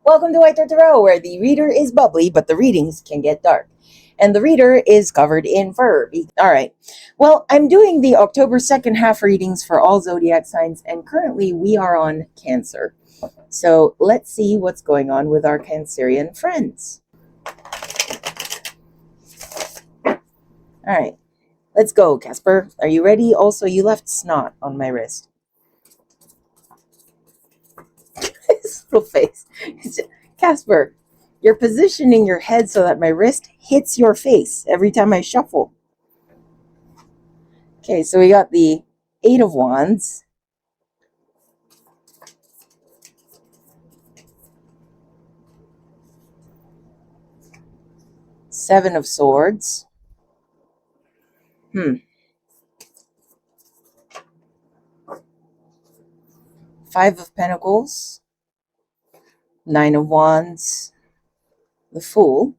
Welcome to White Tarot, where the reader is bubbly, but the readings can get dark. And the reader is covered in fur. All right. Well, I'm doing the October 2nd half readings for all zodiac signs, and currently we are on Cancer. So let's see what's going on with our Cancerian friends. All right. Let's go, Casper. Are you ready? Also, you left snot on my wrist. His little face. Casper, you're positioning your head so that my wrist hits your face every time I shuffle. Okay, so we got the Eight of Wands. Seven of Swords. Five of Pentacles. Nine of Wands. The Fool.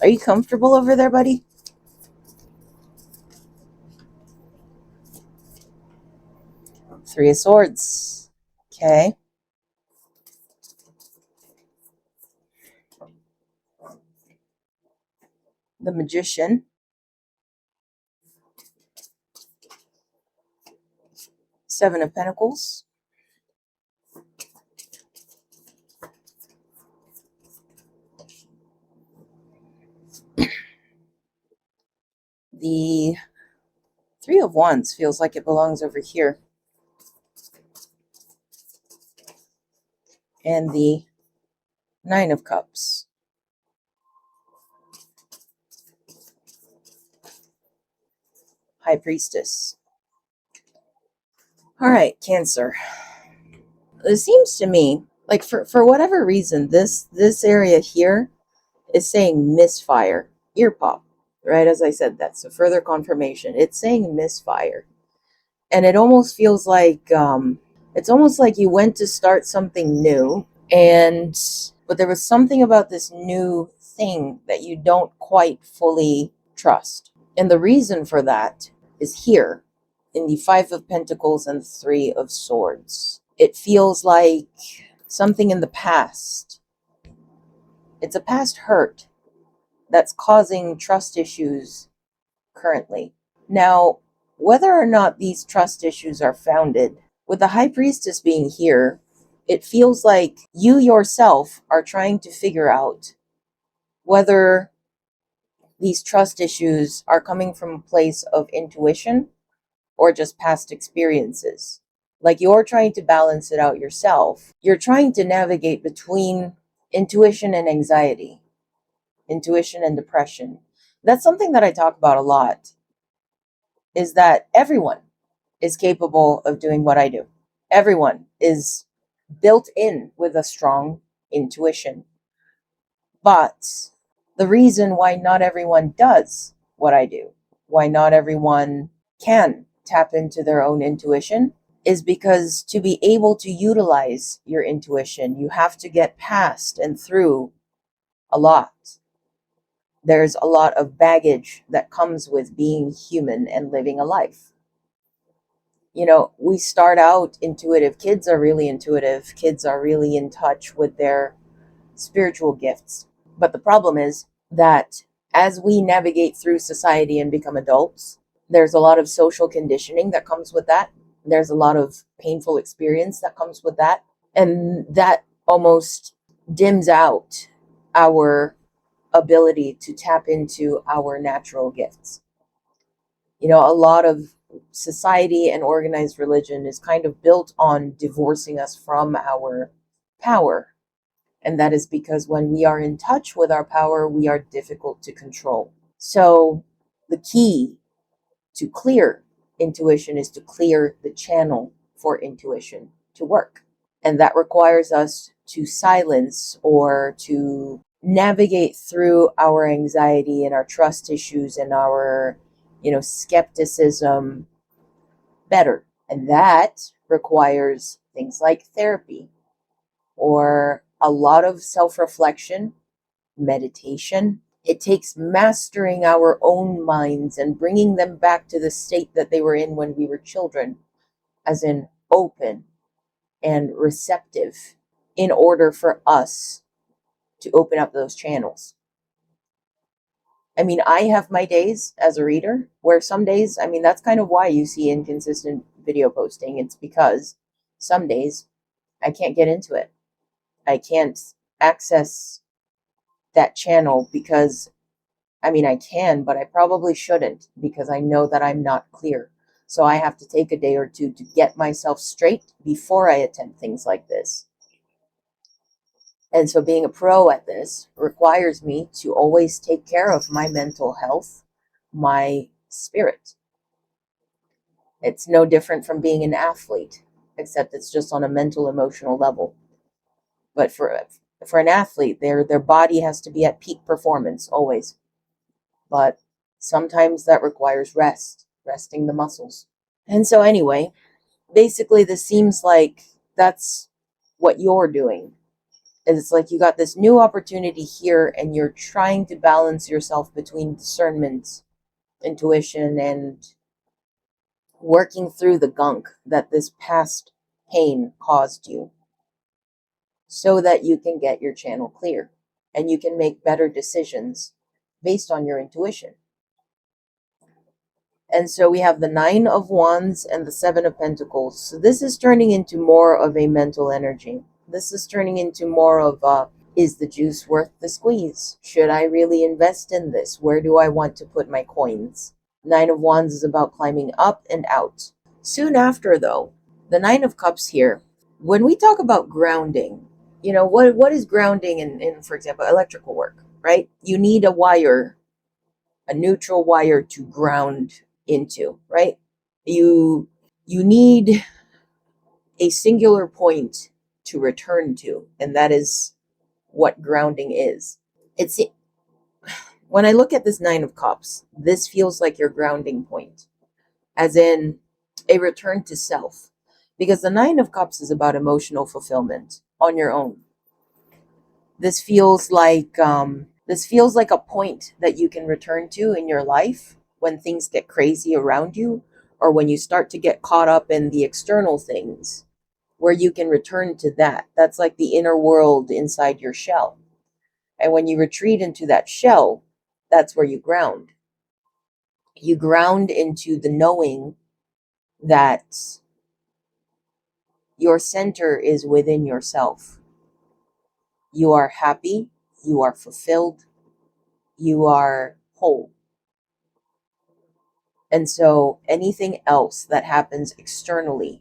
Are you comfortable over there, buddy? Three of Swords. Okay. The Magician. Seven of Pentacles. The Three of Wands feels like it belongs over here. And the Nine of Cups. High Priestess. All right, Cancer. It seems to me like for whatever reason, this area here is saying misfire, ear pop, right? As I said that, so further confirmation. It's saying misfire, and it almost feels like it's almost like you went to start something new, but there was something about this new thing that you don't quite fully trust, and the reason for that is here in the Five of Pentacles and Three of Swords. It feels like something in the past. It's a past hurt that's causing trust issues currently. Now, whether or not these trust issues are founded, with the High Priestess being here, it feels like you yourself are trying to figure out whether these trust issues are coming from a place of intuition or just past experiences. Like you're trying to balance it out yourself. You're trying to navigate between intuition and anxiety, intuition and depression. That's something that I talk about a lot, is that everyone is capable of doing what I do. Everyone is built in with a strong intuition. But the reason why not everyone does what I do, why not everyone can tap into their own intuition, is because to be able to utilize your intuition, you have to get past and through a lot. There's a lot of baggage that comes with being human and living a life. You know, we start out intuitive. Kids are really intuitive. Kids are really in touch with their spiritual gifts. But the problem is that as we navigate through society and become adults, there's a lot of social conditioning that comes with that. There's a lot of painful experience that comes with that. And that almost dims out our ability to tap into our natural gifts. You know, a lot of society and organized religion is kind of built on divorcing us from our power. And that is because when we are in touch with our power, we are difficult to control. So the key to clear intuition is to clear the channel for intuition to work. And that requires us to silence or to navigate through our anxiety and our trust issues and our, skepticism better. And that requires things like therapy or a lot of self reflection, meditation, It takes mastering our own minds and bringing them back to the state that they were in when we were children, as in open and receptive, in order for us to open up those channels. I mean, I have my days as a reader where some days, I mean, that's kind of why you see inconsistent video posting. It's because some days I can't get into it. I can't access that channel because, I mean, I can, but I probably shouldn't because I know that I'm not clear. So I have to take a day or two to get myself straight before I attempt things like this. And so being a pro at this requires me to always take care of my mental health, my spirit. It's no different from being an athlete, except it's just on a mental, emotional level. But for an athlete, their body has to be at peak performance always. But sometimes that requires rest, resting the muscles. And so anyway, basically this seems like that's what you're doing. It's like you got this new opportunity here and you're trying to balance yourself between discernment, intuition, and working through the gunk that this past pain caused you so that you can get your channel clear and you can make better decisions based on your intuition. And so we have the Nine of Wands and the Seven of Pentacles. So this is turning into more of a mental energy. This is turning into more of a, is the juice worth the squeeze? Should I really invest in this? Where do I want to put my coins? Nine of Wands is about climbing up and out. Soon after, though, the Nine of Cups here, when we talk about grounding, you know, what is grounding in, for example, electrical work, right? You need a wire, a neutral wire to ground into, right? You need a singular point to return to, and that is what grounding is. It's when I look at this Nine of Cups, this feels like your grounding point, as in a return to self, because the Nine of Cups is about emotional fulfillment on your own. This feels like a point that you can return to in your life when things get crazy around you, or when you start to get caught up in the external things, where you can return to that. That's like the inner world inside your shell. And when you retreat into that shell, that's where you ground. You ground into the knowing that your center is within yourself. You are happy, you are fulfilled, you are whole. And so anything else that happens externally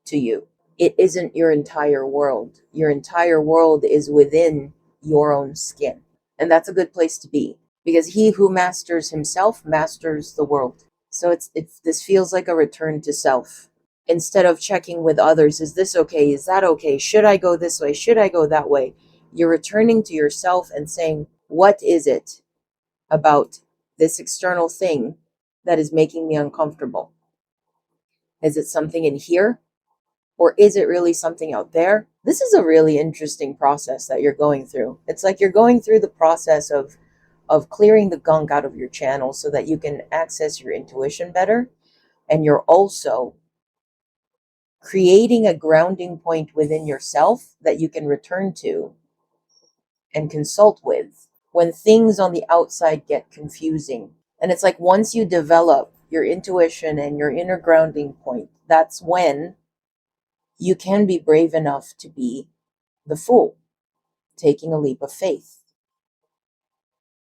to you, it isn't your entire world. Your entire world is within your own skin. And that's a good place to be, because he who masters himself masters the world. So it's this feels like a return to self. Instead of checking with others, is this okay? Is that okay? Should I go this way? Should I go that way? You're returning to yourself and saying, what is it about this external thing that is making me uncomfortable? Is it something in here? Or is it really something out there? This is a really interesting process that you're going through. It's like you're going through the process of clearing the gunk out of your channel so that you can access your intuition better. And you're also creating a grounding point within yourself that you can return to and consult with when things on the outside get confusing. And it's like once you develop your intuition and your inner grounding point, that's when you can be brave enough to be the fool, taking a leap of faith.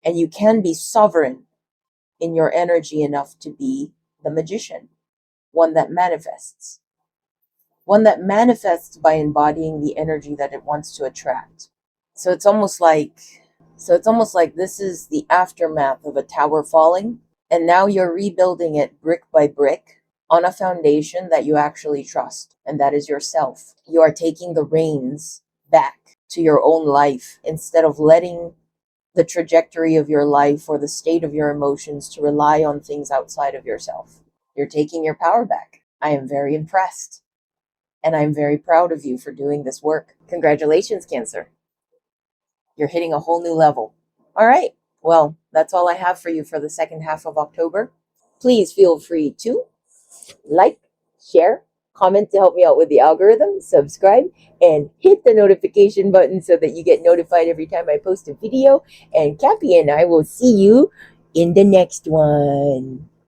And you can be sovereign in your energy enough to be the magician, one that manifests. One that manifests by embodying the energy that it wants to attract. So it's almost like this is the aftermath of a tower falling, and now you're rebuilding it brick by brick on a foundation that you actually trust, and that is yourself. You are taking the reins back to your own life instead of letting the trajectory of your life or the state of your emotions to rely on things outside of yourself. You're taking your power back. I am very impressed. And I'm very proud of you for doing this work. Congratulations, Cancer. You're hitting a whole new level. All right. Well, that's all I have for you for the second half of October. Please feel free to like, share, comment to help me out with the algorithm, subscribe, and hit the notification button so that you get notified every time I post a video. And Cappy and I will see you in the next one.